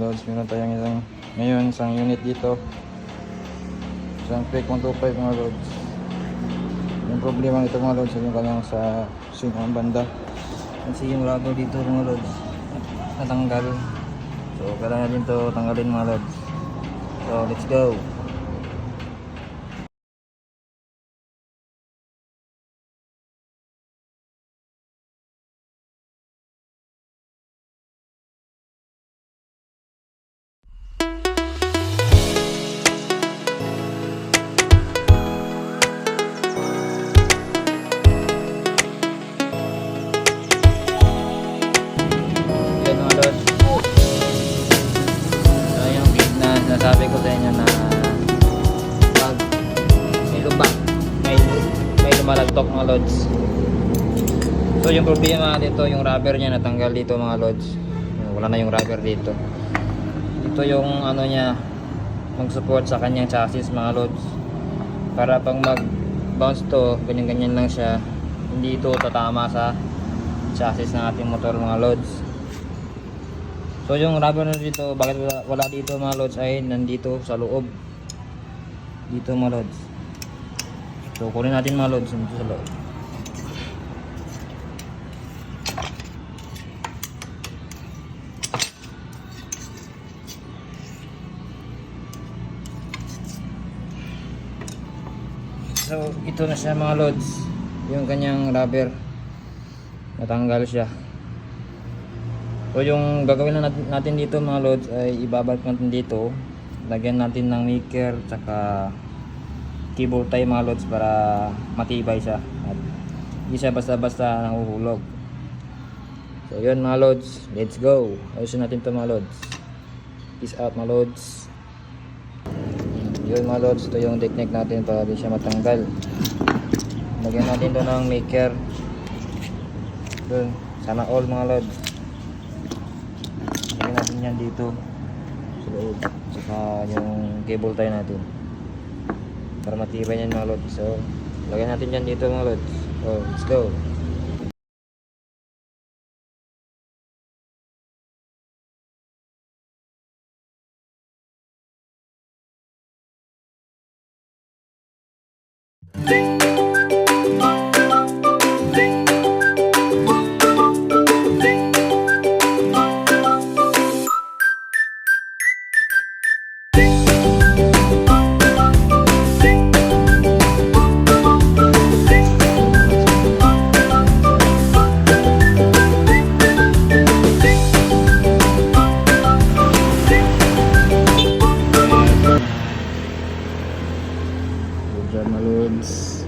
lods. Meron tayong isang unit dito. Isang Click 125 mga lods. Yung problema nito mga lods, yung kanyang sa swing ang banda. Kasi yung rubber dito mga lods natanggal. So kailangan din to tanggalin mga lods. So let's go. Sabi ko sa inyo na pag may lubak, may lumalagtok mga lods. So yung problema dito, yung rubber niya natanggal dito mga lods. Wala na yung rubber dito. Ito yung ano niya, mag-support sa kanyang chassis mga lods. Para pag mag-bounce to, ganyan-ganyan lang siya. Hindi ito tatama sa chassis ng ating motor mga lods. So yung rubber na dito, bakit wala dito mga lods ay nandito sa loob. Dito mga lods. So kunin natin mga lods dito sa loob. So ito na siya mga lods. Yung kanyang rubber natanggal siya. So yung gagawin na natin dito mga lods ay ibabalik natin dito. Lagyan natin ng maker tsaka cable tie mga lods para matibay siya. At hindi siya basta-basta nahuhulog. So yun mga lods, let's go. Ayusin natin ito mga lods. Peace out mga lods. Yun mga lods, ito yung technique natin para di siya matanggal. Lagyan natin doon ng maker. Doon, sana all mga lods. Lagyan natin yan dito sa loob. Saka yung cable tie natin para matibay yan mga lods. So lagyan natin yan dito mga lods. So let's go. Good job mga lods.